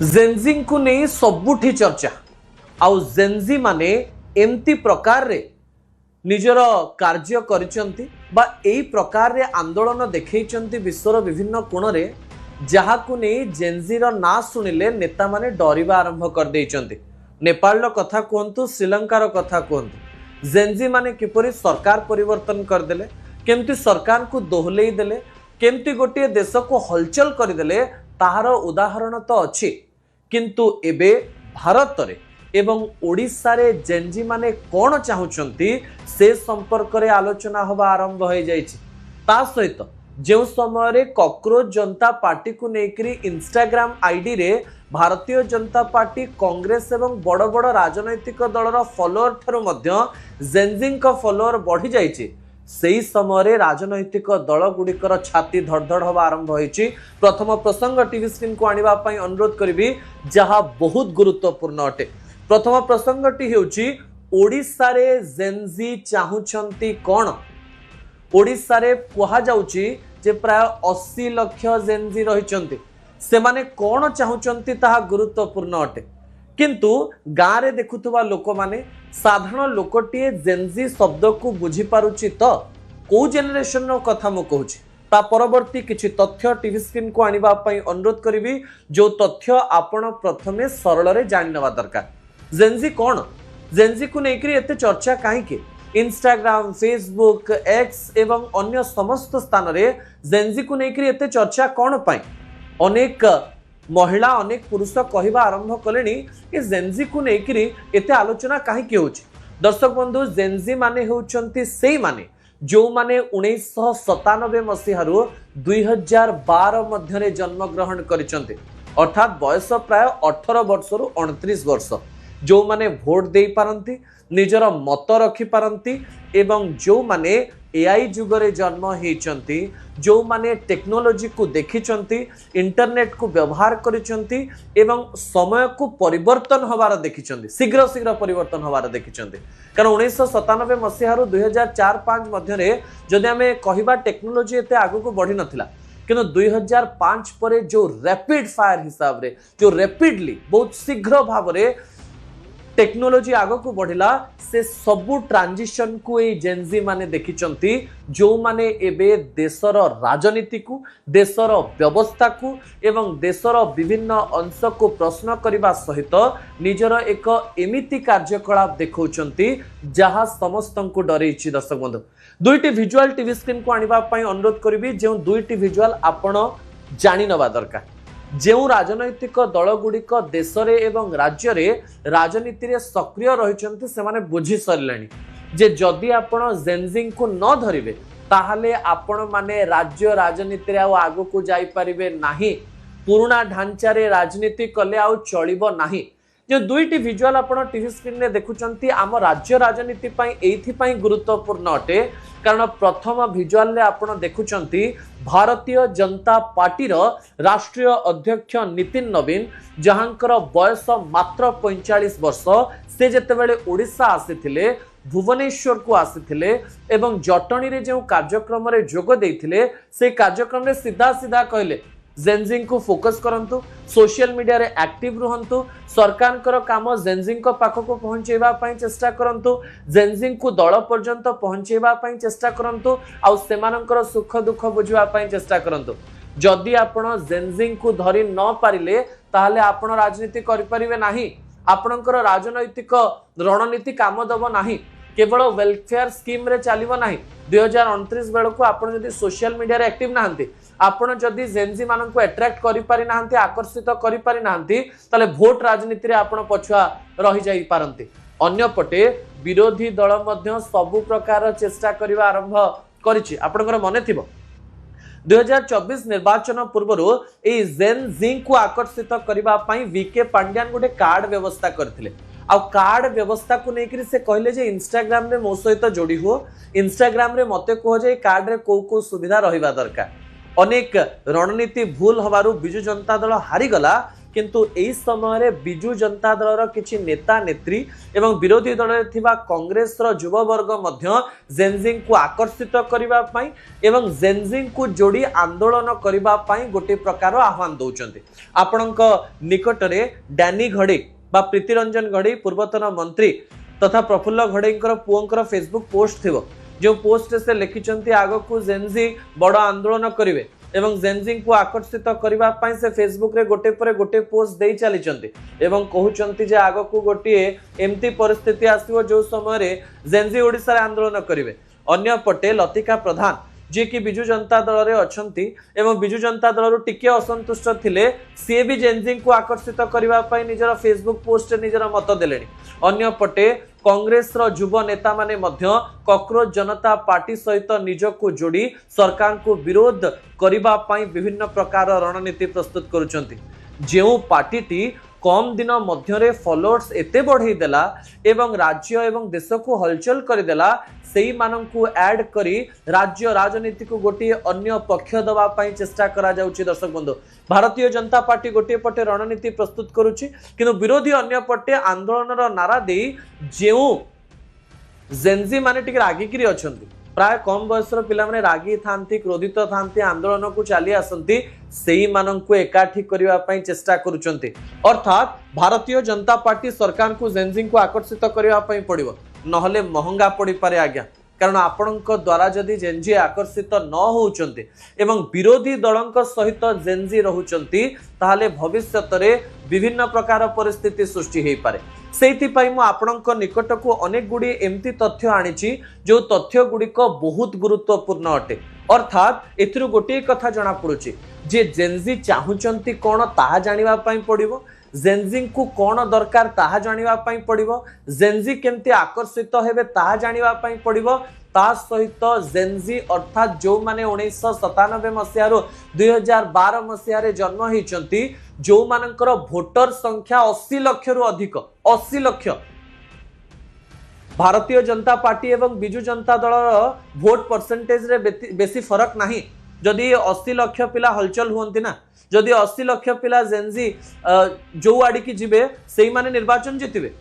Gen Z को नहीं सबुठी चर्चा आउ जेनजी माने एमती प्रकार रे निजर कार्य करिसंती बा एई प्रकार रे आंदोलन देखैचंती विश्वर विभिन्न कोण रे जहाकु नहीं जेनजी रो ना सुनिले नेता माने डरिबा आरंभ कर देइचंती। नेपाल रो कथा कहंतु, श्रीलंका रो कथा कहंतु, जेनजी माने किपरि सरकार परिवर्तन कर देले, केमती सरकार को दोहलेई देले, केमती गोटे देश को हलचल कर देले, ताहार उदाहरण तो अछि। किंतु एबे भारत रे एवं ओडिशा रे जेनजी माने कोन चाहुचंती से संपर्क रे आलोचना होबा आरंभ हो जाइछि। ता सहित जो समय रे कॉकरोच जनता पार्टी को नेकरी इंस्टाग्राम आईडी रे भारतीय जनता पार्टी, कांग्रेस एवं बड़ बड़ राजनैतिक दलर फॉलोअर ठरो मध्य जेनजी का फॉलोअर बढ़ी जाइछि। सेही समय राजनैतिक दल गुड़िकर छाती धड़धड़ हवा आरंभ होइछि। प्रथम प्रसंग टीवी स्क्रीन को आनिबा पई अनुरोध करिबी जहा बहुत गुरुत्वपूर्ण अटे। प्रथम प्रसंगटी हेउछि ओडिशा रे जेनजी चाहुचंती कोन। ओडिशा रे कुहा जाउछि जे प्राय 80 लाख जेनजी रहिचंती, सेमाने कोन चाहुचंती ताहा गुरुत्वपूर्ण अटे। किंतु गाँ रे देखुथुवा लोक माने साधारण लोकटीए जेनजी शब्द को बुझी पारुछि तो को जेनरेशन रो कथा मु कहूछि। ता परवर्ती किछि तथ्य टीवी स्क्रीन को आनिबा पई अनुरोध करिवि, जो तथ्य आपण प्रथमे सरल रे जानि नवा दरकार। जेनजी कोन, जेनजी को नेकरी एते चर्चा काहे के? इंस्टाग्राम, फेसबुक, एक्स एवं अन्य समस्त स्थान रे जेनजी को नेकरी एते चर्चा कोन पई? अनेक महिला, अनेक पुरुष कहवा आरंभ कले जेनजी को लेकर एते आलोचना कहीं होची। दर्शक बंधु, जेनजी माने होचंती सेई माने जो माने 1997 मसीहारू 2012 मध्य जन्म ग्रहण करिसंते, अर्थात बयस प्राय 18 वर्ष रु 29 वर्ष, जो माने भोट दे पारंती, निजर मत रखी पारंती एवं जो माने एआई जुगरे जन्म होइचंती, जो माने टेक्नोलोजी को देखिचंती, इंटरनेट को व्यवहार करिचंती एवं समय को परिवर्तन हवार देखिचंती, शीघ्र शीघ्र परिवर्तन हवार देखिचंती। कारण 1997 मसीहारू 2004-5 मध्य जदि आमे कहिबा टेक्नोलोजी एते आगु को बढ़ी नथिला, किंतु 2005 परे जो रैपिड फायर हिसाब रे, जो रैपिडली बहुत शीघ्र भाव रे टेक्नोलोजी आग को बढ़िला, से सबु ट्रांजिशन को ए जेनजी माने देखिचंती, जो माने एबे देशर राजनीति को, देशर व्यवस्था को एवं देशर विभिन्न अंश को प्रश्न करने सहित निजर एक एमिति कार्यकलाप देखौचंती जहा समस्त को डरेछि। दर्शक बंधु, दुईटी विजुअल टीवी स्क्रीन को आनिबा पई अनुरोध करिवि, जे दुईटी विजुअल आपण जानि नबा दरकार। जो राजनैतिक दल गुड़िक देश एवं राज्य रे राजनीति रे सक्रिय रहिचंती, सेमाने बुझी सरलेनी जे जदि आपण जेनजी को न धरिबे ताहले आपण माने राज्य राजनीति रे आगु को जाई परिबे नाही, पुराना ढांचा रे राजनीति कले आउ चलिबो नाही। जो दुईटी विजुअल आपण टीवी स्क्रीन रे देखुचंती आम राज्य राजनीति पई एथि पई गुरुत्वपूर्ण अटे, कारण प्रथम विजुअल रे आपण देखुचंती भारतीय जनता पार्टी रो राष्ट्रीय अध्यक्ष नितिन नवीन, जहांकर बयस मात्र 45 वर्ष। से जेतेबेले ओडिशा आसीथिले, भुवनेश्वर को आसीथिले एवं जटणी रे जो कार्यक्रम रे जोग देइथिले, से कार्यक्रम रे सीधा सीधा कहले जेनजी को फोकस करंतु, सोशल मीडिया रे एक्टिव रहंतु, सरकार कर काम जेनजी को पाखक को पहुंचेबा पई चेष्टा करंतु, जेनजी को दल पर्यंत पहुंचेबा पई चेष्टा करंतु, आ सेमानकर सुख दुख बुझवा पई चेष्टा करंतु। जदि आपण जेनजी को धरि न पारिले ताहले आपण राजनीति करि परिबे नाही, आपणकर राजनैतिक रणनीति काम दबो नाही, केवल वेलफेयर स्कीम रे चलिबो नाही। 2029 बेल को आपण जदि सोशल मीडिया रे एक्टिव नाहंती, आपण जदि जेनजी मानन को अट्रैक्ट करि पारि नाहंती, आकर्षित करि पारि नाहंती, ताले भोट राजनीति रे आपण पछुआ रहि जाई पारंती। अन्य पटे विरोधी दल मध्य सबु प्रकार चेष्टा करिवा आरंभ करिछि। आपणकर मने थिबो 2024 निर्वाचन पूर्व ए जेनजी को आकर्षित करिवा पई वीके पांड्यान गोटे कार्ड व्यवस्था करथिले। आ कार्ड व्यवस्था को लेकर से कहले जे इंस्टाग्राम रे मो सहित जोड़ी हो, इंस्टाग्राम रे मते कह जे कार्ड रे को सुविधा रहिबा दरकार। अनेक रणनीति भूल हबारु बिजु जनता दल हारी गला, किंतु एई समय रे बिजू जनता दल किछि नेता नेत्री एवं विरोधी दल रे थिबा कांग्रेस रो युववर्ग मध्य जेनजी को आकर्षित करिबा पई एवं जेनजी को जोड़ी आंदोलन करिबा पई गोटे प्रकार आह्वान दउचंती। आपणक निकट रे डैनी घड़ी बा प्रीतिरंजन घड़ी पूर्वतन मंत्री तथा प्रफुल्ल घड़ेकर पुओंकर फेसबुक पोस्ट थिबो जो पोस्ट से लिखिचंती आगो को जेनजी बड़ आंदोलन करिवे एवं जेनजी को आकर्षित करिबा पई से फेसबुक रे गोटे पर गोटे पोस्ट देई चलीचंती एवं कहउचंती जे आगो को गोटे एमती परिस्थिति आसीबो जो समय रे जेनजी ओडिसा रे आंदोलन करिवे। अन्य पटे लतिका प्रधान जे कि बिजू जनता दल रे अछंती एवं बिजू जनता दल टिके असंतुष्ट थिले सी भी जेनजी को आकर्षित करिबा पई निजर फेसबुक पोस्ट निजर मत देलेनी। अन्य पटे कांग्रेस रो युव नेता माने मध्य कॉकरोच जनता पार्टी सहित निजको जोड़ी सरकार को विरोध करिबा पई विभिन्न प्रकार रणनीति प्रस्तुत करूचंती। जेउ पार्टी कम दिन मध्य फॉलोअर्स एते बढ़ई देला एवं राज्य एवं देश को हलचल करदेला सेई माननकु ऐड करी राज्य राजनीति को गोटे अन्य पक्ष दबा पई चेष्टा करा जाउची। दर्शक बंधु भारतीय जनता पार्टी गोटे पटे रणनीति प्रस्तुत करूची किंतु विरोधी अन्य पटे आंदोलन नारा दे जेउ जेनजी माने टिक रागिकिरी अछंती प्राय कम बयसर पिला माने रागी थांती क्रोधित थांती आंदोलन को चली आसंती सेई माननकु एकाठी करिवा पई चेष्टा करूचंती। अर्थात भारतीय जनता पार्टी सरकार को जेनजी को आकर्षित करिवा पई पड़िबो नहले महंगा पड़ी पारे आज्ञा कारण आपणक द्वारा जदि जेनजी आकर्षित न होउचंती एवं विरोधी दलक सहित जेनजी रहउचंती ताहाले भविष्यत रे विभिन्न प्रकार परिस्थिति सृष्टि हेई पारे। सेति पई मु आपणक निकट को अनेक गुडी एमती तथ्य आनिची जो तथ्य गुडिक बहुत गुरुत्वपूर्ण अटे। अर्थात एथिरु गोटे कथा जणा पडुची जे जेनजी चाहुचंती कोन ताहा जानिबा पई पडिबो जेनजी को कौन दरकार ताहा जानिबा पई पड़िबो जेनजी केमती आकर्षित हेबे ताहा जानिबा पई पड़िबो ता सहित जेनजी अर्थात जो माने 1997 मसिया रो 2012 मसिया रे जन्म हिचंती जो मानकर वोटर संख्या 80 लाख रु अधिक 80 लाख भारतीय जनता पार्टी एवं बिजू जनता दल वोट परसेंटेज रे बेसी फरक नहीं जदि 80 लाख पिला हलचल हुंती ना जदि 80 लाख पिला जेनजी जो आड़ी की जिबे सेई माने निर्वाचन जितिबे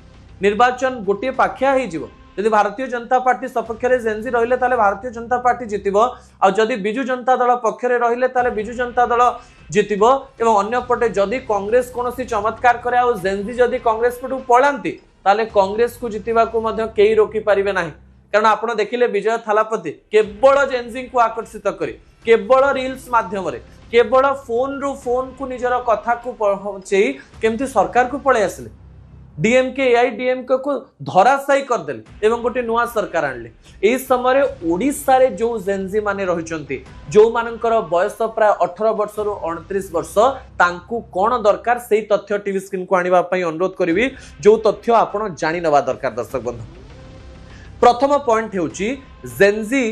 निर्वाचन गोटे पाखिया ही जिवो यदि भारतीय जनता पार्टी सपक्ष रे जेनजी रहिले ताले भारतीय जनता पार्टी जितिबो आ जदि बिजू जनता दल पक्ष रे रहिले ताले बिजू जनता दल जितिबो एवं अन्य पटे जदि कांग्रेस कोनोसी चमत्कार करे आ जेनजी जदि कांग्रेस पटु पळांती ताले कांग्रेस को जितिबा को मध्य केही रोकी परिबे नाही कारण आपण देखिले विजय थालापति केवल जेनजी को आकर्षित करी केवल रील्स माध्यम रे केवल फोन रु फोन को निजर कथा को पहुंचे केमती सरकार को पळे आसले डीएमके एआईडीएमके को धराशायी करदेले एवं गोटे नुआ सरकार आणले। एई समय ओडिसा रे जो जेनजी माने रहिचंती जो मानकर बयस प्राय 18 वर्ष रु 29 वर्ष तांकू कोन दरकार सेई तथ्य टीवी स्क्रीन को आनिबा पई अनुरोध करिवि जो तथ्य आपण जानि नबा दरकार। दर्शक बंधु प्रथम पॉइंट हेउची जेनजी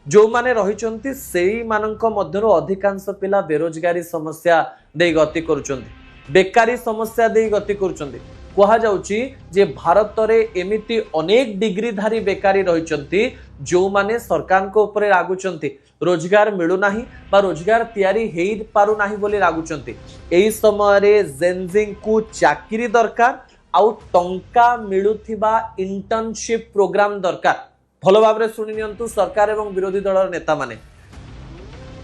जो माने रहिचंती सेई मानक मध्यरो अधिकांश पिला बेरोजगारी समस्या दे गति करूचंती बेकारी समस्या दे गति करूचंती कहा जाउची जे भारत रे एमिति अनेक डिग्रीधारी बेकारी रहिचंती जो माने सरकार को ऊपर लागुचंती रोजगार मिलु नाही बा रोजगार तयारी हेई पारु नाही बोली लागुचंती। एई समय रे जेनजी को चाकरी दरकार आउ टंका मिलुथिबा इंटर्नशिप प्रोग्राम दरकार। भलो भाबरे सुनि नियंतु सरकार एवं विरोधी दल नेता माने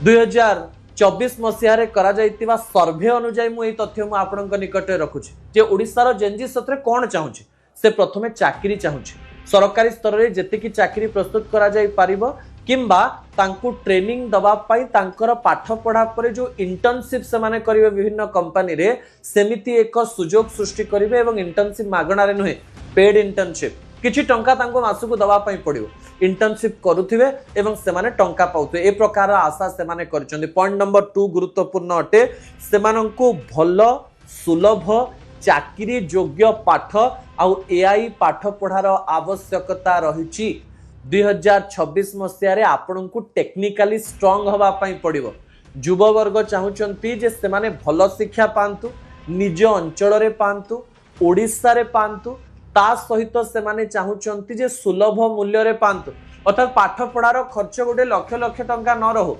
2024 मसिया रे करा जाइतिबा सर्वे अनुसार मु एई तथ्य मु आपनक निकट रे रखुछि जे ओडिसा रो जेनजी सत्रे कोन चाहुछि से प्रथमे चाकरी चाहुछि सरकारी स्तर रे जेते की चाकरी प्रस्तुत करा जाई पारिबो किंबा तांकु ट्रेनिंग दबा पाई तांकर पाठ पढ़ा पर जो इंटर्नशिप से माने करिवे विभिन्न कंपनी रे सेमिति एक सुजोग सृष्टि करिवे एवं इंटर्नशिप मागणा रे नहे पेड इंटर्नशिप किछि टंका तांको मासुको दबा पाई पड़िबो इंटर्नशिप करुथिबे एवं से माने टंका पाउथे ए प्रकार आशा से माने करचंदी। पॉइंट नंबर 2 गुरुत्वपूर्ण अटे सेमानंको भलो सुलभ चाकरी योग्य पाठ आउ एआई पाठ पढ़ार आवश्यकता रहिछि। 2026 मसिया रे आपनकु टेक्निकली स्ट्रांग हवा पाई पड़िबो युववर्ग चाहुचंती जे से माने भलो शिक्षा पांतु निज अंचल रे पांतु ओडिसा रे पांतु ता सहित से माने चाहुचंती जे सुलभ मूल्य रे पांतु अर्थात पाठ पढ़ार खर्च गोटे लक्ष लक्ष टंका न रहो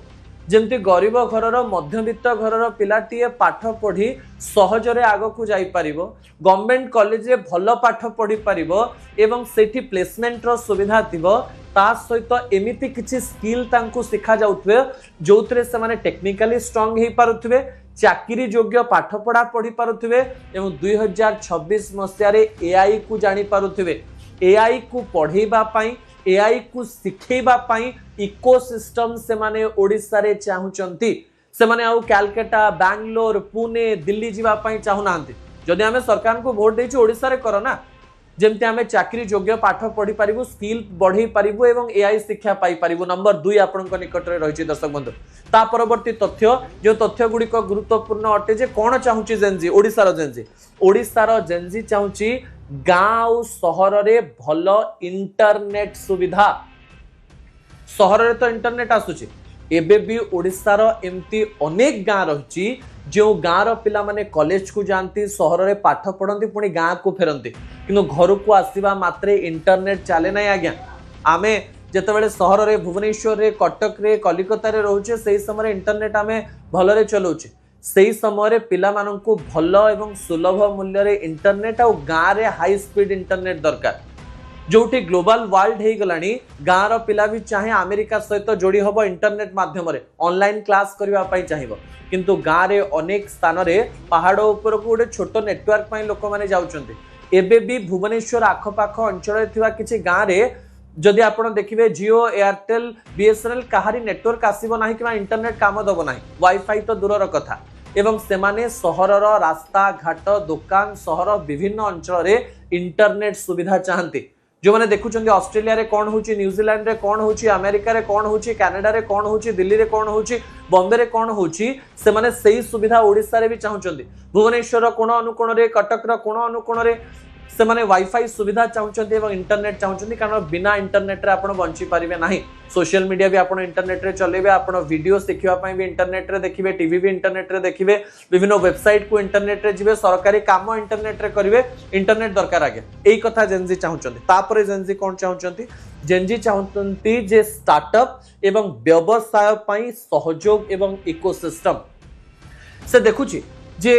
जमती गरीब घरर मध्यवित्त घरर पिलाटीए पाठ पढ़ी सहजरे आगक जाई परिबो, गवर्नमेंट कॉलेज रे भल पाठ पढ़ी परिबो एवं सेठी प्लेसमेंट रो सुविधा थिबो। ता सहित एमिति किछि स्किल तांकु सिखा जाउथबे जोतरे से माने टेक्निकली स्ट्रांग हे पारुथबे, चाकरी योग्य पाठ पढ़ा पढ़ी पारुथबे एवं 2026 मसिया रे एआई को जानि पारुथबे। एआई को पढ़ेबा पई, एआई को सिखेबा पई इकोसिस्टम से माने ओडिसा रे चाहुचंती। से माने आउ कलकत्ता, बैंगलोर, पुणे, दिल्ली जीवा पई चाहु नांती। जदि हमें सरकार को वोट देछि ओडिसा रे करो ना, जेमती आमे चाकरी योग्य पाठ पढ़ी पारिबु, स्किल बढ़ी पारिबु एवं एआई शिक्षा पाई पारिबु। नंबर 2 आपनक निकट रे रहिछि दर्शक बंधु। ता परवर्ती तथ्य जो तथ्य गुडी को गुरुत्वपूर्ण अटे जे कोन चाहुछि जेनजी, ओडिसा रो जेनजी। ओडिसा रो जेनजी चाहुछि गाँव सहर रे भल इंटरनेट सुविधा। सहर रे तो इंटरनेट आसुछि, एबे भी ओडिसा रो एमती अनेक गाँ रहिछि जो गाँव पिला माने कॉलेज को जानती, सहर रे पाठ पढ़ती, पुणी गाँ को फेरती, किंतु घर को आसवा मात्रे इंटरनेट चले ना आज्ञा। आमे जेतेबेले सहर रे, भुवनेश्वर रे, कटक रे, कलिकता रे रहुचे, सेही समय इंटरनेट आमे भलरे चलाउचे। सेही समय पिला माननकु भल एवं सुलभ मूल्य रे इंटरनेट आ गाँ रे हाई स्पीड इंटरनेट दरकार। जोठी ग्लोबल वर्ल्ड हे गलानी, गाँव रो पिला भी चाहे अमेरिका सहित जोड़ी हबो इंटरनेट माध्यम रे, ऑनलाइन क्लास करबा पई चाहिबो, किंतु गाँव रे अनेक स्थान रे पहाड़ ऊपर को गोटे छोट नेटवर्क पई लोक माने जाउचंती। एबे भी भुवनेश्वर आखपाख अंचल थिबा किछि गाँव रे जदि आपण देखिबे जियो, एयरटेल, बीएसएनएल काहारी नेटवर्क आसीबो नाही किबा इंटरनेट काम दबो नाही, वाईफाई तो दूरर कथा। एवं सेमाने सहरर रास्ता घाट, दुकान, सहर विभिन्न अंचल रे इंटरनेट सुविधा चाहती। जो मैंने देखुं ऑस्ट्रेलिया रे कौन होची, न्यूजीलैंड रे कौन होची, अमेरिका रे कौन होची, कनाडा रे कौन होची, दिल्ली रे कौन होची, बॉम्बे रे कौन होची, से माने सही सुविधा ओडिसा रे भी चाहुचंती। भुवनेश्वर कोण अनुकोण रे, कटक रो कोण अनुकोण रे से माने वाईफाई सुविधा चाहुचंती एवं इंटरनेट चाहुचंती, कारण बिना इंटरनेट रे आपण बंची पारिबे नाही। सोशल मीडिया भी आपण इंटरनेट रे चलेबे, आपण वीडियो देखिबा पई भी इंटरनेट रे देखिबे, टीवी भी इंटरनेट रे देखिबे, विभिन्न वेबसाइट को इंटरनेट रे जिबे, सरकारी काम इंटरनेट रे करिवे, इंटरनेट दरकार आगे। एई कथा जेनजी चाहुचंती। तापरे जेनजी कोन चाहुचंती, जेनजी चाहुचंती जे स्टार्टअप एवं व्यवसाय पई सहयोग एवं इकोसिस्टम से देखुची जे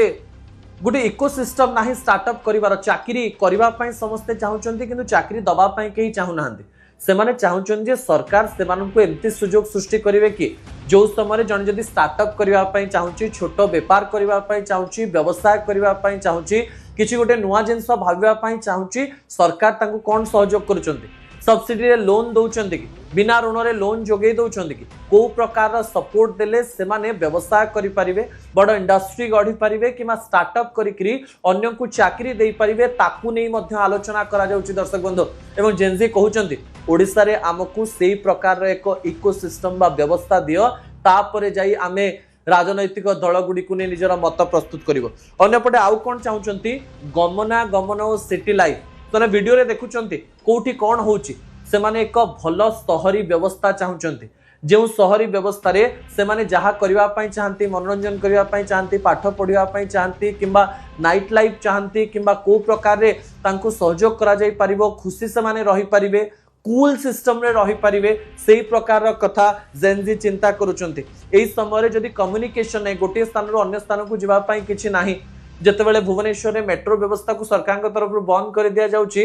गोटे इकोसिस्टम नाही स्टार्टअप करिवार, चाकरी करिवा पई समस्ते चाहुचंती, किंतु चाकरी दबा पई केही चाहु नाहंती। सेमाने चाहुचंती जे सरकार सेमानंकु एमती सुयोग सृष्टि करिवे कि जो समय जन जदि स्टार्टअप करिवा पई चाहुची, छोट व्यापार करिवा पई चाहुची, व्यवसाय करिवा पई चाहुची, किछि गोटे नुवा जिंस भाबिवा पई चाहुची, सरकार तांकु कोन सहयोग करूचंती। सब्सिडी रे लोन दउचंती कि, बिना ऋण रे लोन जोगै दउचंती कि, को प्रकार सपोर्ट देले से माने व्यवसाय करि परिबे, बड़ इंडस्ट्री गढी परिबे किमा स्टार्टअप करिकरी अन्य को चाकरी देई परिबे, ताकू नै मध्य आलोचना करा जाउची दर्शक बंधु। एवं जेनजी कहउचंती ओडिसा रे हमकु सेही प्रकार रे एक इकोसिस्टम बा व्यवस्था दियो, तापरे जाई आमे राजनैतिक दल गुडी को नै निजर मत प्रस्तुत करिवो। अन्यपटे आउ कोन चाहुचंती, गमना गमन ओ सिटी लाइफ तने वीडियो रे देखुचंती कोठी कोन होउची, से माने एक भल सहरी व्यवस्था चाहुचंती। जो सहरी व्यवस्था रे से माने जहा करिवा पई चाहंती, मनोरंजन करिवा पई चाहंती, पाठ पढ़िवा पई चाहंती, किंबा नाइट लाइफ चाहंती, किंबा को प्रकार रे तांको सहयोग करा जाई परिबो, खुशी से माने रही परिबे, कूल सिस्टम रे रही परिबे, सेही प्रकार कथा जेनजी चिंता करूचंती। एई समय रे जदी कम्युनिकेशन नै, गोटे स्थान रो अन्य स्थान को जिबा पई किछि नाही, जेतेबेले भुवनेश्वर रे मेट्रो व्यवस्था को सरकार के तरफ बंद कर दिया जाउची,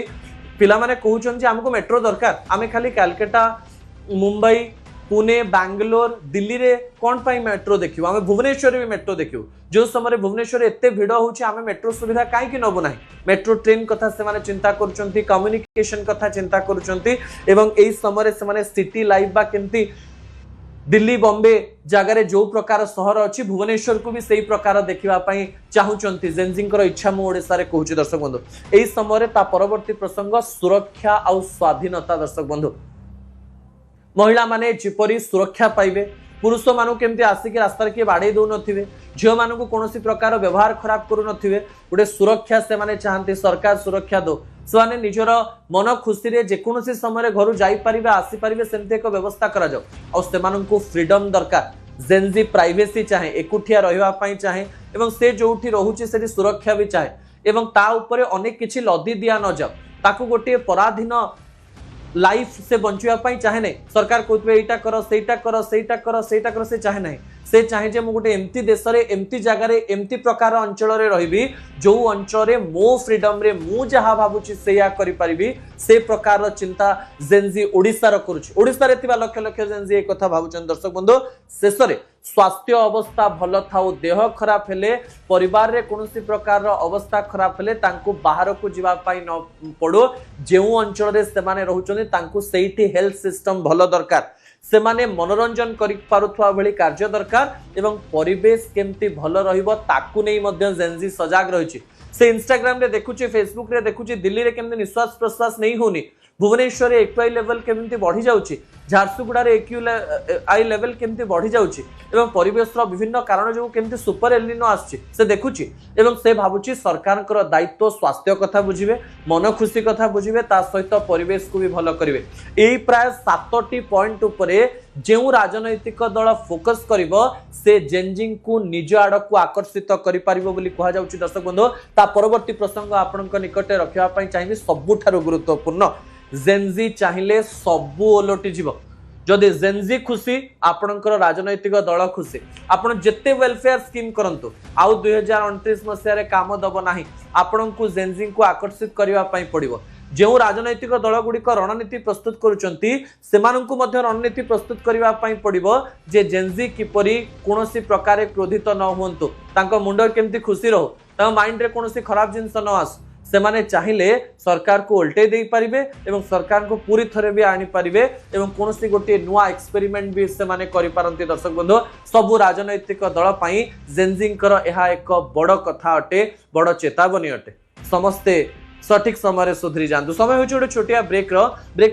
पिला माने कहउचन जे हमको मेट्रो दरकार, आमे खाली कलकत्ता, मुंबई, पुणे, बैंगलोर, दिल्ली रे कोन पई मेट्रो देखियो, आमे भुवनेश्वर भी मेट्रो देखियो। जो समय भुवनेश्वर एते भिड़ होउची, आमे मेट्रो सुविधा काई कि नबो नाही। मेट्रो ट्रेन कथा से माने चिंता करूचंती, कम्युनिकेशन कथा चिंता करूचंती, एवं एई समय से माने सिटी लाइफ बा केमती दिल्ली, बॉम्बे जगार जो प्रकार सहर अच्छी, भुवनेश्वर को भी सही प्रकार देखा चाहूंट। जेनजींकर इच्छा मु ओडिशा रे कहूची दर्शक बंधु। एई समय ता परवर्ती प्रसंग सुरक्षा आ स्वाधीनता। दर्शक बंधु, महिला माने जिपरी सुरक्षा पाइबे, पुरुष मानू केमती आसिक रास्तार किए बाड़े दौ नथिबे, झियो मानू कौन प्रकार व्यवहार खराब करू नथिबे, गोटे सुरक्षा से माने चाहती सरकार सुरक्षा दो, से निजर मन खुशी रे जेकोसी समय घर जाइपारे आसीपारे सेमती एक व्यवस्था करा जाओ। और सेमानंकु फ्रीडम दरकार, जेनजी प्राइवेसी चाहे, एकुठिया रहिबा चाहे, एवं से जोठी रहुची सेठी सुरक्षा भी चाहे, एवं ता उपरे अनेक किछि लदी दिया न जाओ, ताकू गोटे पराधीन लाइफ से बंचाई चाहे ना सरकार कहते एटा कर सेटा कर सेटा कर सेटा कर से चाहे ना से चाहे जे मु गोटे एमती देश रे एमती जगह रे एमती प्रकार अंचल रे रहिबी जो अंचल रे मो फ्रीडम रे मु जहा भाबुची सेया करि परिबी से प्रकार चिंता जेनजी ओडिसा रो करूची ओडिसा रे थिबा लक्ष लक्ष जेनजी एक कथा भाबुचन दर्शक बंधु शेष रे स्वास्थ्य अवस्था भल थाउ देह खराब हेले परिवार रे कोनोसी प्रकार अवस्था खराब हेले तांको बाहर को जीवा पाई न पड़ो जेउ अंचल रे से माने रहउचनी तांको सेठी हेल्थ सिस्टम भल दरकार से माने मनोरंजन करि पारुथवा भली कार्य दरकार एवं परिवेश केमती भल रहिबो ताकू नै मध्य जेनजी सजाग रहिछि से इंस्टाग्राम रे देखुछि फेसबुक रे देखुछि दिल्ली रे केमती निश्वास प्रश्वास नै होनी भुवनेश्वर एक्यूआई लेवल केमती बढ़ी जाउछि झारसुगुड़ा रे एक्यूआई लेवल केमती बढ़ी जाउछि एवं परिवेश रो विभिन्न कारण जो केमती सुपर एलिनो आछि से देखुछि एवं से भाबुछि सरकार कर दायित्व स्वास्थ्य कथा बुझिबे मन खुशी कथा बुझिबे ता सहित परिवेश को भी भलो करिवे एई प्राय 7टी पॉइंट उपरे जेउ राजनैतिक दल फोकस करिवो से जेनजिंग को निज आड़ को आकर्षित करि परिबो बोली कहा जाउछि दर्शक बंधु ता परवर्ती प्रसंग आपनक निकटे रखिया पई चाहिबी सबुठारु गुरुत्वपूर्ण जेनजी चाहिले सबु ओलटि जीवो जदि जेनजी खुशी आपणकर राजनैतिक दल खुशी आपण जेते वेलफेयर स्कीम करंतु आउ 2029 मसिया रे काम दब नाही आपणकु जेनजी को आकर्षित करिवा पई पड़िबो जो राजनैतिक दल गुड़िक रणनीति प्रस्तुत करुचंती सेमानंकु मध्य रणनीति प्रस्तुत करिवा पई पड़िबो जे जेनजी किपरि कोनोसी प्रकार क्रोधित न होंतु तांको मुंड केमती खुशी रहो तांको माइंड रे कोनोसी खराब जिंस न आस से माने चाहिले सरकार को उल्टे दे पारिबे एवं सरकार को पूरी थरे भी आनी पारिबे एवं कोनोसी गोटे नुआ एक्सपेरिमेंट भी से माने करि पारंती दर्शक बंधु सबु राजनैतिक दल पई जेनजिंकर एहा एक बड़ कथा अटे बड़ चेतावनी अटे समस्ते सठिक समय सुधरी जातु समय हो गोटे छोटिया ब्रेक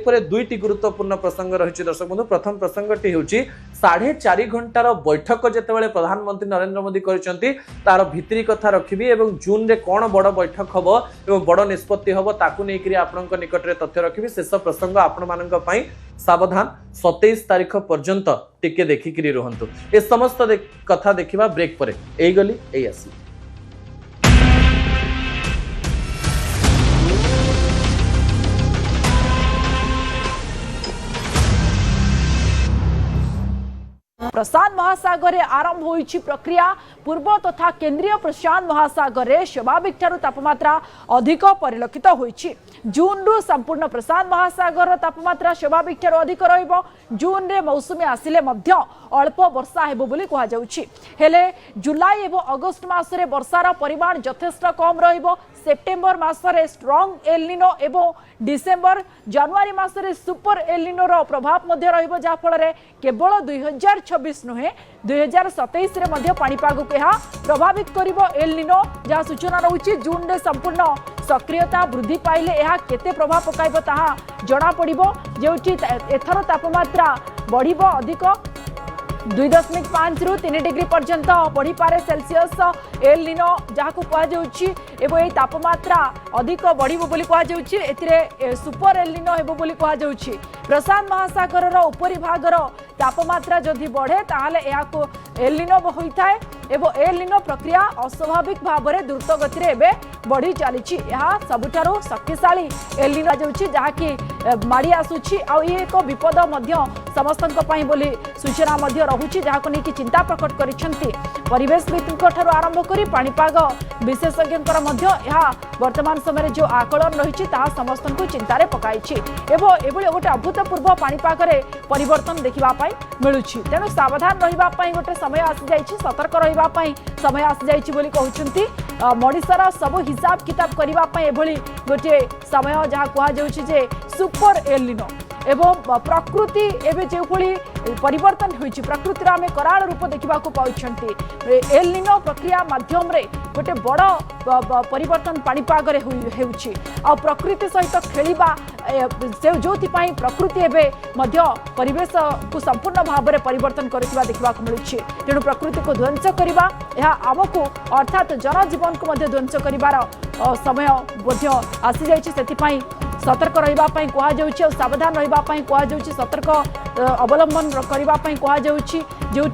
पर दुईटी गुरुत्वपूर्ण प्रसंग रही दर्शक बंधु प्रथम प्रसंगटी हूँ 4.5 घंटार बैठक जितेबाला प्रधानमंत्री नरेंद्र मोदी करछंती तार भितरी कथा रखिबी एवं जून रे कौन बड़ बैठक हम एवं बड़ निष्पत्ति हम ताकू नहीं आपनक निकट में तथ्य रखिबी शेष प्रसंग आपण मानक पई सावधान 27 तारीख पर्यंत टिके देखिकी रुहंतु ए समस्त कथा देखिबा ब्रेक पर एई गली एई आसी प्रशांत महासागर में आरंभ होईछि प्रक्रिया पूर्व तथा केंद्रीय प्रशांत महासागर में स्वाभाविक ठारू तापमात्रा अधिक परिलक्षित होईछि जून रु संपूर्ण प्रशांत महासागर तापमात्रा स्वाभाविक ठारू अधिक रहिबो जून रे मौसुमी आसिले मध्य अल्प वर्षा हेबो बोली कहा जाउछि हेले जुलाई एवं अगस्त मासरे वर्षार परिमाण यथेष्ट कम रहिबो सेप्टेम्बर मासरे स्ट्रॉन्ग एलिनो एवं डिसेम्बर जनवरी मासरे सुपर एलिनो रो प्रभाव मध्य रहिबो जा फल केवल 2026 नुहे 2027 रे मध्य पाणीपाग को यह प्रभावित करिबो एलिनो जहाँ सूचना रहुछि जून रे संपूर्ण सक्रियता वृद्धि पाइले यह केते प्रभाव पकाइबो ताहा जणा पड़िबो जेउछि एथर तापमात्रा बढ़िबो अधिक 2.5 रु 3 डिग्री पर्यंत बढ़ी पारे सेल्सियस एल निनो जहाँ को कहुच्छी तापमात्रा अधिक बढ़िबो बोली कहुच्छी एथिरे सुपर एल निनो हेबो बोली कहुच्छी प्रशांत महासागर उपरी भागर तापमात्रा जदि बढ़े ताहले को एल निनो होइथाय एवं एल निनो प्रक्रिया अस्वाभाविक भाव में द्रुत गति एवं बढ़ी चली सबुठारु शक्तिशाली एल निनो जाउछि जहाँ कि माड़ी आसुछि आ एक विपद मध्य समस्तक पई बोली सूचना मध्य रहुछि जहाँ को लेकिन चिंता प्रकट करिसेंती परिवेशविदों ठारू आरंभ करी पाणीपाग विशेषज्ञों मध्य वर्तमान समय जो आकलन रही समस्त को चिंतार पकाई गोटे अभूतपूर्व पाणीपाग परिवर्तन देखा मिलूँ तेणु सावधान रही गोटे समय आसी जाइए सतर्क रही समय आसी जाइए कहते मनीषर सब हिसाब किताब करने गोटे समय जहाँ कहुचे सुपर एल निनो एवं प्रकृति एवं जो परिवर्तन होइछि प्रकृतिर आम कराल रूप देखा पाउछंती एल निनो प्रक्रिया माध्यम रे गोटे बड़ परिवर्तन पाणीपाग होउछि आ प्रकृति सहित खेलिबा से जो प्रकृति एवं परिवेश को संपूर्ण भाव में परिवर्तन करथिबा देखा मिलूछि तेणु प्रकृति को ध्वंस करबा यह आमको अर्थात जनजीवन को ध्वंस करिवार समय आसी जाइछि सेतिपई सतर्क रही कहुच्छी सावधान रही कहुच्छी सतर्क अवलंबन करने जो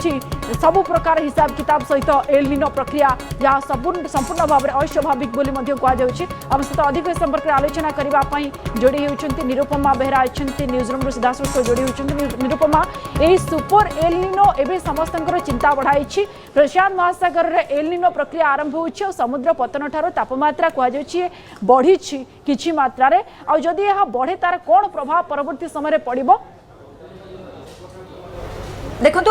सबु प्रकार हिसाब किताब सहित एल निनो प्रक्रिया जहाँ संपूर्ण भाव में अस्वाभाविक बोली आम सहित अधिक संपर्क में आलोचना करने जोड़ी होती निरुपमा बेहरा अच्छा न्यूज रूम सीधा सड़क जोड़ी होती निरुपमा यही सुपर एल निनो एवं समस्त चिंता बढ़ाई प्रशांत महासागर में एल निनो प्रक्रिया आरंभ हो समुद्र पतन ठार तापमात्रा कहुच्छे बढ़ी किछि मात्रा रे आ जदि यह बढ़े तार कौन प्रभाव परवर्ती समय पड़ो देखो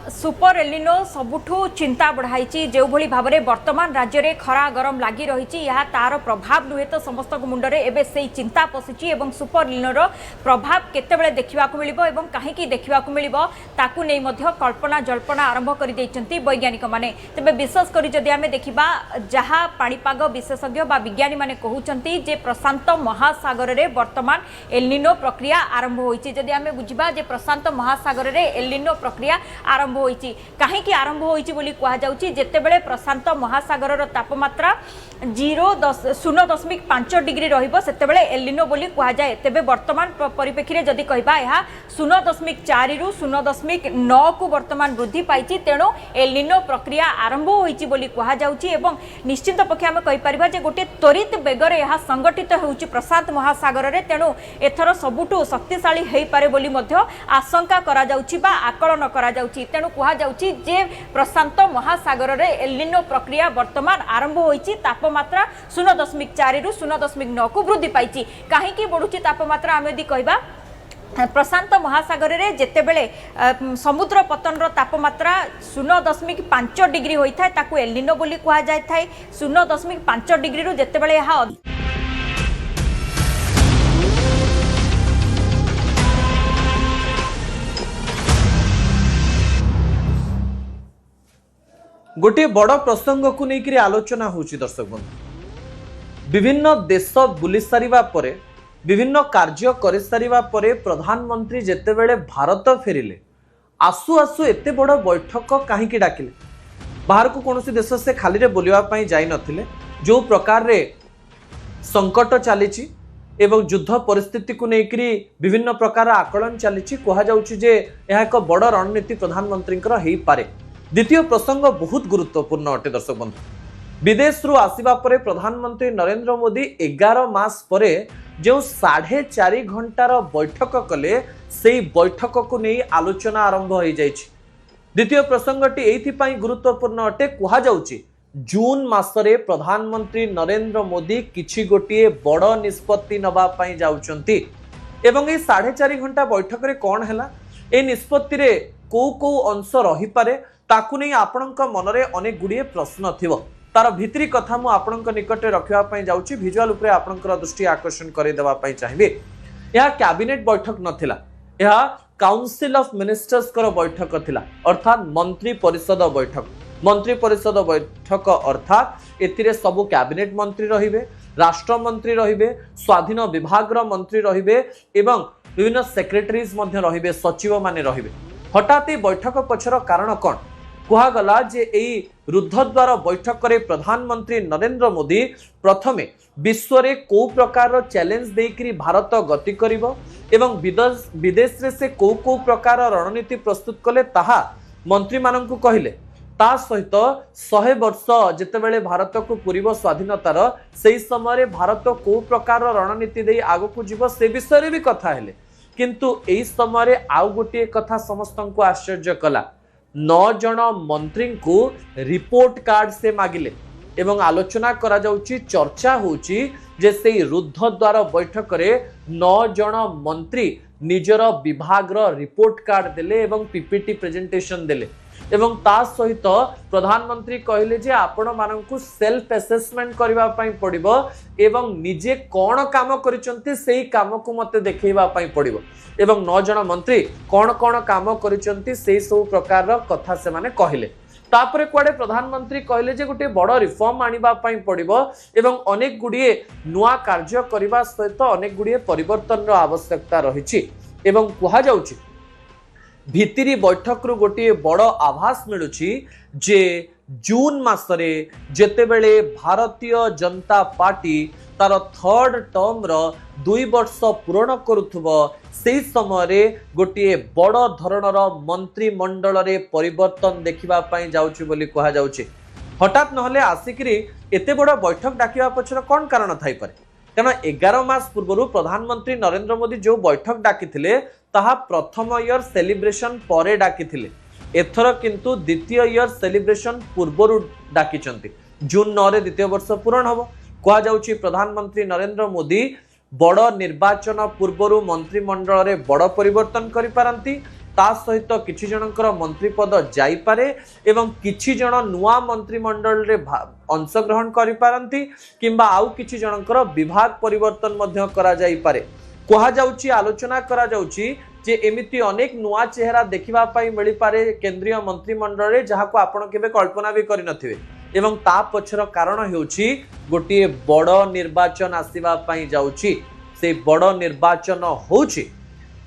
सुपर एलिनो सबुठू चिंता बढ़ाई जो भली भाव में वर्तमान राज्य में खरा गरम लगी रही है तार प्रभाव नुहे तो समस्त मुंडरे एबे से चिंता पशिची एवं सुपर एलिनोर प्रभाव केतेबेले देखा मिलिबो एवं कहीं देखा मिलिबो ताकू नहीं मध्य कल्पना जल्पना आरंभ कर देइचंती वैज्ञानिक माने तेबे विशेषकर जदि आमे देखिबा जहाँ पाणीपाग विशेषज्ञ बा विज्ञानी माने कहउचंती जे प्रशांत महासागर रे वर्तमान एलिनो प्रक्रिया आरंभ होईची जदि आमे बुझिबा जे प्रशांत महासागर रे एलिनो प्रक्रिया आरंभ कहीं आरंभ होती जेतेबेले प्रशांत महासागर तापमात्रा 0.5 डिग्री रही एलिनो बोली कहुए तेबे वर्तमान परिप्रेक्षी में जदि कहबा यह 0.4 रु 0.9 को वर्तमान वृद्धि पाई तेणु एलिनो प्रक्रिया आरंभ होती कहुच्छी निश्चित पक्षे आम कहीपर जे गोटे त्वरित बेगर यह संगठित होउची प्रशांत महासागर में तेणु एथर सबुठू शक्तिशाली हो पारे बोली आशंका करा जाउची बा आकलन करा जाउची तेणु कहुच्छी जे प्रशांत महासागर में एलिनो प्रक्रिया वर्तमान आरंभ होती तापमात्रा 0.4 रु 0.9 को वृद्धि पाई कहीं बढ़ुची तापमात्रा आम यदि कहबा प्रशांत महासागर में जेतेबेले समुद्र पतन तापमात्रा 0.5 डिग्री होता है ताकू एलिनो बोली कहुए 0.5 डिग्री रु जेतेबेले यह गोटे बड़ प्रसंग को लेकर आलोचना होची दर्शक बंधु विभिन्न देश बुली सारिबा परे विभिन्न कार्य कर सारिबा परे प्रधानमंत्री जेतेबेले भारत फेरिले आसु आसु एते बड़ बैठक कहीं डाकिले बाहर को कौन देश से खाली रे बोलिबा पई जाई नथिले जो प्रकार रे संकट चली एवं युद्ध परिस्थिति को लेकर विभिन्न प्रकार आकलन चली कह जाउची जे यह एक बड़ रणनीति प्रधानमंत्री हो पारे। द्वितीय प्रसंग बहुत गुरुत्वपूर्ण अटे दर्शक बंधु विदेश रु आसिबा परे प्रधानमंत्री नरेंद्र मोदी 11 मास परे जो 4.5 घंटार बैठक कले से बैठक को नहीं आलोचना आरंभ हो जाइछि। द्वितीय प्रसंगटी एइथिपाई गुरुत्वपूर्ण अटे कहा जाउछि जून मासरे प्रधानमंत्री नरेंद्र मोदी किछि गोटिए बड़ निष्पत्ति नबा पई जाउचंती एवं ए 4.5 घंटा बैठक रे कोन हैला ए निष्पत्ति रे को अंश रही पारे ताकू नहीं आपणक मनरे अनेक गुड़िए प्रश्न थिबो तार भितरी कथा मु आपणक निकटे रखिबा पई जाउची विजुअल उपरे आपणकर दृष्टि आकर्षण करे देबा पई चाहिबे। यह कैबिनेट बैठक नथिला यह काउंसिल ऑफ मिनिस्टर्स कर बैठक थिला अर्थात मंत्री परिषद बैठक अर्थात एथिरे सबु कैबिनेट मंत्री रहिबे राष्ट्र मंत्री रहिबे स्वाधीन विभाग रो मंत्री रहिबे एवं विभिन्न सेक्रेटरीज मध्य रहिबे सचिव माने रहिबे। हठात बैठक पछर कारण कौन कहगला जे एई रुद्धद्वार बैठक रे प्रधानमंत्री नरेंद्र मोदी प्रथमे विश्व रे को प्रकार चैलेंज देकरी भारत गति करिवो एवं विदेश रे से को प्रकार रणनीति प्रस्तुत कले ताहा मंत्री माननकु कहिले ता सहित 100 वर्ष जेतेबेले भारत को पूर्व स्वाधीनतार सेही समय भारत को प्रकार रणनीति दे आगो को जीव से विषय भी कथा हेले किंतु एही समय आउ गोटे कथा समस्त को आश्चर्य कला 9 जन मंत्री को रिपोर्ट कार्ड से मागिले एवं आलोचना करा जाउची चर्चा होची जे से रुद्धद्वार बैठक रे 9 जन मंत्री निजर विभाग रो रिपोर्ट कार्ड देले एवं पीपीटी प्रेजेंटेशन देले एवं ता सहित प्रधानमंत्री कहले जे आपण माननकु सेल्फ असेसमेंट करबा पई पड़िबो एवं निजे कोन काम करिसंती सेही काम को मते देखैबा पई पड़िबो एवं 9 जन मंत्री कोन कोन काम करिसंती सेही सब प्रकार रो कथा से माने कहले तापरे कुआडे प्रधानमंत्री कहले जे गोटे बड़ रिफॉर्म आनिबा पई पड़िबो एवं अनेक गुडिए नुआ कार्य करबा सहित अनेक गुडिए परिवर्तन रो आवश्यकता रहिछि एवं कहा जाउछि भितिरी बैठक रु गोटे बड़ आभास मिलुछि जे जून मासरे जेतेबेले भारतीय जनता पार्टी तार थर्ड टर्म रो 2 वर्ष पूरण करुथुबो से समय रे गोटे बड़ धरणर मंत्रिमंडल रे परिवर्तन देखिबा पई जाउची बोली कहा जाउची। हठात नहले आसिकरी एते बड़ बैठक डाकिबा पछर कोन कारण थाई पारे कारण 11 मास पूर्व प्रधानमंत्री नरेंद्र मोदी जो बैठक डाकिथिले ताहा प्रथम इयर सेलिब्रेशन परे डाकिथिले एथर किंतु द्वितीय इयर सेलिब्रेशन पूर्वरु डाकिचंती जून 9 रे द्वितीय वर्ष पूरण हबो कहा जाउची। प्रधानमंत्री नरेंद्र मोदी बड़ निर्वाचन पूर्वरु मंत्रिमंडल रे बड़ परिवर्तन करि पारंती ता सहित किछि जनकर मंत्री पद जाई पारे एवं किछि जन नुआ मंत्रिमंडल रे अंशग्रहण करि पारंती किंबा आउ किछि जनकर विभाग परिवर्तन मध्य करा जाई पारे कहा जाउची। आलोचना करा जाउची जे एमिति अनेक नुआ चेहरा देखिबा पई मिली पारे केंद्रीय मंत्रिमंडल रे जहाको आपण केबे कल्पना भी करि नथिबे एवं ता पछर कारण हेउची गोटे बड़ निर्वाचन आसीबा पई जाउची। से बड़ निर्वाचन होउची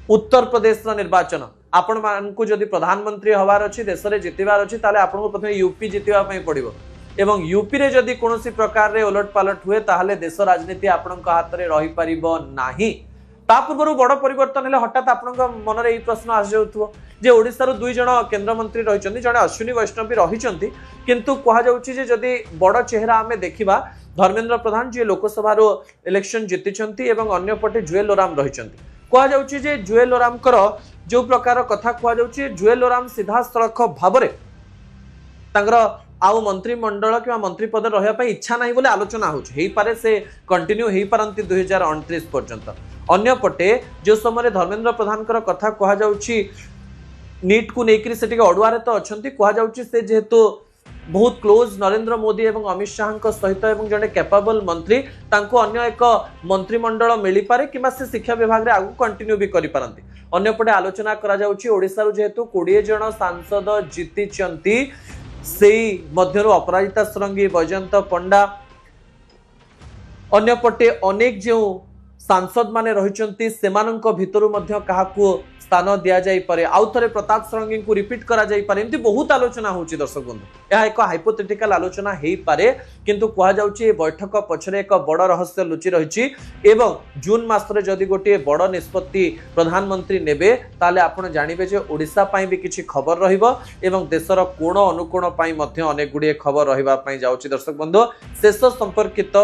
उत्तर प्रदेश रो निर्वाचन। आपण मानकु जदि प्रधानमंत्री हवार अछि देश रे जितिबार अछि ताले आपण को प्रथमे यूपी जितिबा पई पड़िबो एवं यूपी रे जदि कोनोसी प्रकार रे उलट पालट हुए ताले देश राजनीति आपण को हाथ रे रही परिबो नाही। ता पूर्व बड़ परिवर्तन हेले हठात आपण मन रे ई प्रश्न आस जाउथबो जे ओडिसा रो 2 जण केंद्र मंत्री रहिचंती जणे अश्विनी वैष्णव भी रहिचंती किंतु कहा जाउची जे जदि बड़ चेहरा हमें देखिबा धर्मेंद्र प्रधान जे लोकसभा रो इलेक्शन जितिचंती एवं अन्य पटे जुएल ओराम रहिचंती कहा जाउची जे जुएल ओराम कर जो प्रकार कथा कहा जाउची जुएल ओराम सीधा सड़क भाबरे तांगर आउ मंत्रिमंडल कि मंत्री पद रहिया पई इच्छा नाही बोले आलोचना होछ हेई पारे से कंटिन्यू हेई पारंती 2029 पर्यंत। अन्य पटे जो समय धर्मेंद्र प्रधान कर कथा कहा जाउची नीट को नेकरी से अड़ुआरे तो अछंती कहा जाउची से जेहेतु बहुत क्लोज नरेंद्र मोदी एवं अमित शाह सहित एवं जड़े कैपेबल मंत्री तांको अन्य एक मंत्रिमंडल मिली पारे किंबा से शिक्षा विभाग रे आगु कंटिन्यू भी करि पारंती। अन्य पटे आलोचना करा जाउची ओडिसा रो जेहेतु 20 जण सांसद जीतिचंती सेई मध्यरु अपराजिता सरंगी वैजयंत पंडा अन्य पटे अनेक जो सांसद माने रहिचंती सेमानंक भितरु मध्य काहाकू स्थान दिया जाई पारे आउ थरे प्रताप सरंगी को रिपीट करा जाई पारे एमती बहुत आलोचना होची। दर्शक बंधु यह एक हाइपोथेटिकल आलोचना हेई पारे किंतु कहा जाउची बैठक पछरे एक बड़ रहस्य लुचि रहिची एवं जून मास रे जदि गोटे बड़ निष्पत्ति प्रधानमंत्री नेबे ताले आपण जानिबे जे ओडिसा पई भी किछि खबर रहिबो एवं देशर कोण अनुकोण पई मध्य अनेक गुडी खबर रहिबा पई जाउची। दर्शक बंधु शेष संपर्कित